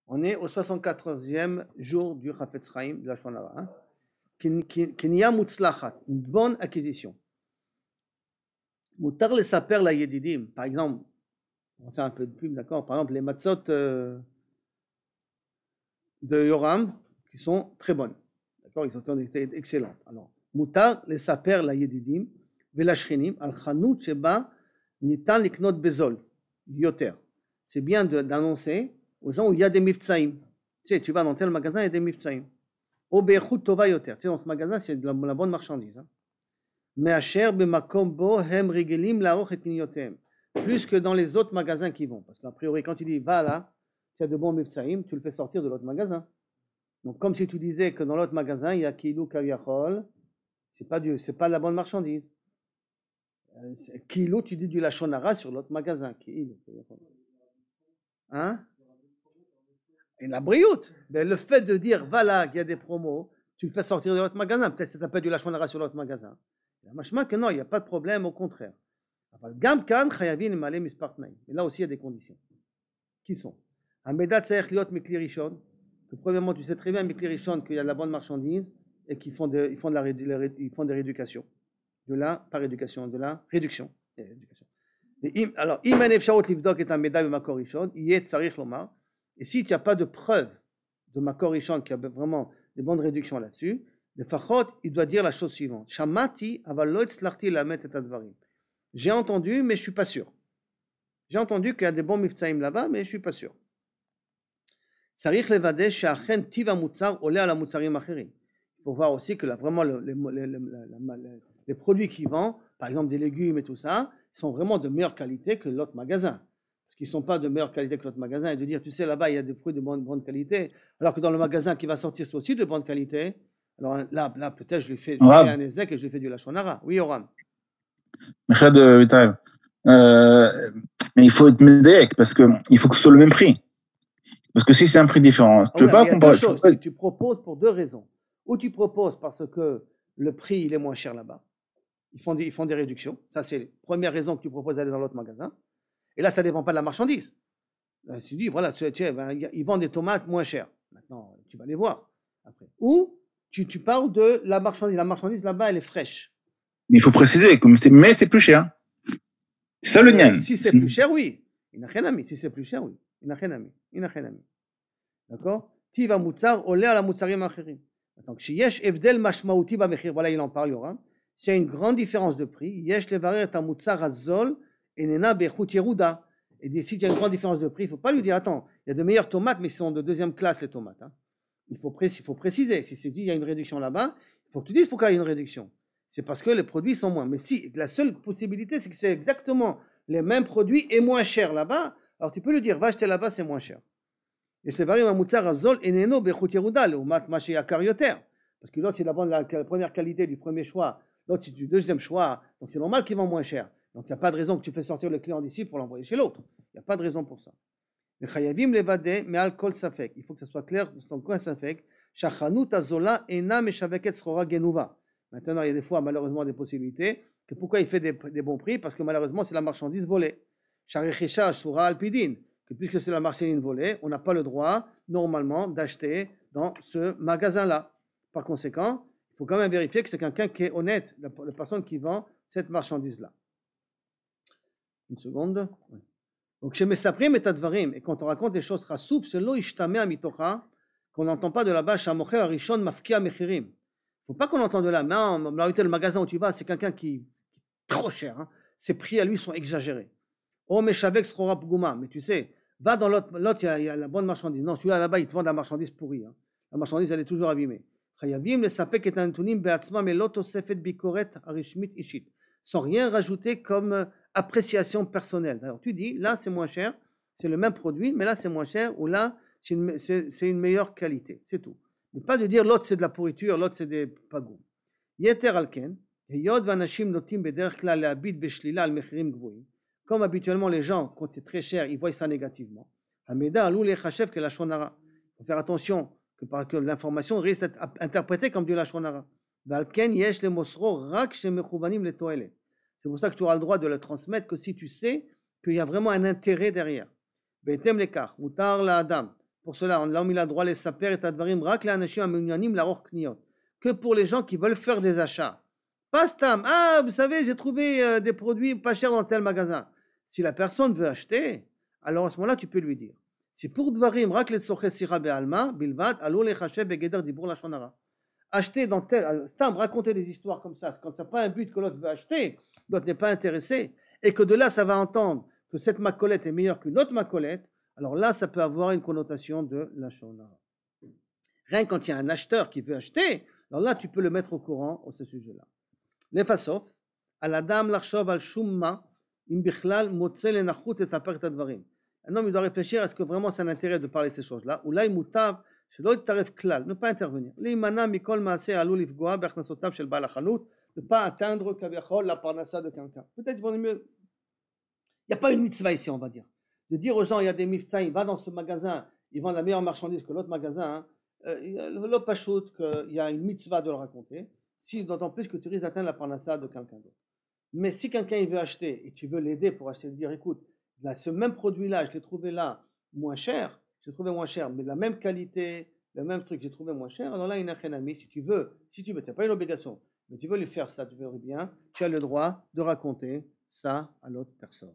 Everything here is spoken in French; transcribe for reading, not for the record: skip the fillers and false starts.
On est au 74e jour du Chafetz Chaim de la Shon Hara. Kenya Mutzlachat, une bonne acquisition. Mutar le saper la yedidim, par exemple, on va faire un peu de pub, d'accord? Par exemple, les matzot de Yoram, qui sont très bonnes. D'accord? Ils ont été excellentes. Alors, Mutar le saper la yedidim, velashchenim, al chanout sheba nitan liknot bezol, yoter. C'est bien d'annoncer aux gens où il y a des miftsaïm. Tu sais, tu vas dans tel magasin, il y a des miftsaïm. Au bechut tova yoter. Tu sais, dans ce magasin, c'est de la bonne marchandise. Me'asher b'makom bo hem regelim la'och et kinyotem. Plus que dans les autres magasins qui vont. Parce qu'a priori, quand tu dis va là, tu as de bons miftsaïm, tu le fais sortir de l'autre magasin. Donc, comme si tu disais que dans l'autre magasin, il y a kilou kaviachol, c'est pas de la bonne marchandise. Kilou, tu dis du lachon hara sur l'autre magasin. Hein? Et la brioute, le fait de dire va là, il y a des promos, tu le fais sortir de l'autre magasin, peut-être que ça s'appelle du lachon hara sur l'autre magasin. Machma que non, il n'y a pas de problème, au contraire. Gam kan chayavin malé mispar tnaim. Et là aussi, il y a des conditions. Qui sont? Hamedat tzarech liot mikli rishon. Que premièrement, tu sais très bien mikli rishon qu'il y a de la bonne marchandise et qu'ils font des rééducations. De la, pas rééducation, de la réduction. Alors, iman efsharot livdok et hameda b'makor rishon, yeh tzarich lomar. Et si tu n'as pas de preuve de makor rishon qui a vraiment des bonnes réductions là-dessus, le fachot, il doit dire la chose suivante. Shamati aval lo etzlachti lamet et advarim. J'ai entendu, mais je ne suis pas sûr. J'ai entendu qu'il y a des bons miftsaïm là-bas, mais je ne suis pas sûr. Sarich levadeh she'achen tiv hamutzar oleh ala mutzarim acherim. Il faut voir aussi que là, vraiment les produits qu'ils vendent, par exemple des légumes et tout ça, sont vraiment de meilleure qualité que l'autre magasin. Parce qu'ils ne sont pas de meilleure qualité que l'autre magasin. Et de dire, tu sais, là-bas, il y a des fruits de bonne qualité, alors que dans le magasin qui va sortir, c'est aussi de bonne qualité. Alors là peut-être, je lui fais un ézek et je lui fais du lachon hara. Oui, Yoram. Mais il faut être médéek parce qu'il faut que ce soit le même prix. Parce que si c'est un prix différent, tu ne peux pas comparer. Tu proposes pour deux raisons. Ou tu proposes parce que le prix il est moins cher là-bas. Ils font des réductions. Ça, c'est la première raison que tu proposes d'aller dans l'autre magasin. Et là, ça ne dépend pas de la marchandise. Tu dis, voilà, ils vendent des tomates moins chères. Maintenant, tu vas les voir après. Ou tu parles de la marchandise. La marchandise là-bas, elle est fraîche. Mais il faut préciser, mais c'est plus cher. C'est ça le nian. Si c'est plus cher, oui. Si c'est plus cher, oui. D'accord? Tiva mutzar olé à la mutzarim acherim. Donc, si yesh evdel mashmaouti ba mechir, voilà, il en parle, Yoram. S'il y a une grande différence de prix, yesh levarer ta mutzar azol enena bechut yeruda. Et si il y a une grande différence de prix, il ne faut pas lui dire, attends, il y a de meilleures tomates, mais ils sont de deuxième classe, les tomates. Hein. Il faut préciser. Si c'est dit, il y a une réduction là-bas, il faut que tu dises pourquoi il y a une réduction. C'est parce que les produits sont moins. Mais si la seule possibilité, c'est que c'est exactement les mêmes produits et moins cher là-bas, alors tu peux lui dire, va acheter là-bas, c'est moins cher. Et c'est varié, mutzar azol eneno bechut yeruda, le mat maché yakar yoter. Parce que l'autre, c'est la première qualité du premier choix, l'autre, c'est du deuxième choix, donc c'est normal qu'ils vendent moins cher. Donc il n'y a pas de raison que tu fais sortir le client d'ici pour l'envoyer chez l'autre. Il n'y a pas de raison pour ça. Il faut que ce soit clair, dans quoi safek. Maintenant, il y a des fois, malheureusement, des possibilités. Que pourquoi il fait des bons prix? Parce que malheureusement, c'est la marchandise volée. Que puisque c'est la marchandise volée, on n'a pas le droit, normalement, d'acheter dans ce magasin-là. Par conséquent, il faut quand même vérifier que c'est quelqu'un qui est honnête, la personne qui vend cette marchandise-là. Une seconde. Donc, chez Messaprim et Tadvarim, et quand on raconte des choses chassoub, c'est lo ishtamea mitocha, qu'on n'entend pas de là-bas, shamocher arishon mafkia mechirim. Il ne faut pas qu'on entende de là, mais le magasin où tu vas, c'est quelqu'un qui est trop cher. Hein. Ses prix à lui sont exagérés. Oh, meshavek srora pgouma, mais tu sais, va dans l'autre, il y a la bonne marchandise. Non, celui-là là-bas, il te vend de la marchandise pourrie. Hein. La marchandise, elle est toujours abîmée. Chayavim le sapek et antunim beatzma melot osefet bikoret arishmit ishit. Sans rien rajouter comme appréciation personnelle. Alors tu dis, là c'est moins cher, c'est le même produit, mais là c'est moins cher, ou là c'est une meilleure qualité, c'est tout. Mais pas de dire l'autre c'est de la pourriture, l'autre c'est des pagous. Yeter alken, heyod vanashim notim bederch klal lehabit beshlila al mechirim gvoim. Comme habituellement les gens, quand c'est très cher, ils voient ça négativement. Hameda alou lechachev que la shon hara. Il faut faire attention que l'information risque d'être interprétée comme du lachon hara. Valken yesh le mosro rak shemechuvanim le toelet. C'est pour ça que tu auras le droit de le transmettre que si tu sais qu'il y a vraiment un intérêt derrière. Betem lekach, mutar la adam, Pour cela, l'homme il a droit les saper et advarim rak le anashim aminyanim la kniot. Que pour les gens qui veulent faire des achats. Pas stam. Ah, vous savez, j'ai trouvé des produits pas chers dans tel magasin. Si la personne veut acheter, alors à ce moment-là, tu peux lui dire. C'est pour dvarim rak le soche sira be'alma bilvat alo lechache begeder dibur lashon hara. Acheter dans tel stam, raconter des histoires comme ça, quand ça n'a pas un but que l'autre veut acheter, l'autre n'est pas intéressé, et que de là ça va entendre que cette macolette est meilleure qu'une autre macolette, alors là ça peut avoir une connotation de lashon hara. Rien quand il y a un acheteur qui veut acheter, alors là tu peux le mettre au courant à ce sujet-là. Les façons, à la dame l'archov al shumma im bichlal motze lenachut et saper tadvarim. Un homme il doit réfléchir est-ce que vraiment c'est un intérêt de parler de ces choses-là, ou là il mutav שלא יתערב כלל, ne pas intervenir, להימנע מכל מעשה עלול לפגוע בהכנסותיו של בעל החנות, ne pas atteindre כביכול la parnassa de quelqu'un. Peut-être il n'y a pas une mitzvah ici, on va dire. De dire aux gens, il y a des mitzvahs, va dans ce magasin, ils vendent la meilleure marchandise que l'autre magasin, l'autre pachout, qu'il y a une mitzvah de le raconter, si d'autant plus que tu risques d'atteindre la parnassa de quelqu'un d'autre. Mais si quelqu'un il veut acheter et tu veux l'aider pour acheter, lui dire écoute, là, ce même produit-là, je l'ai trouvé là moins cher, j'ai trouvé moins cher, mais la même qualité, le même truc, j'ai trouvé moins cher, alors là, il n'y a rien à mis. Si tu veux, tu n'as pas une obligation, mais tu veux lui faire ça, tu veux bien, tu as le droit de raconter ça à l'autre personne.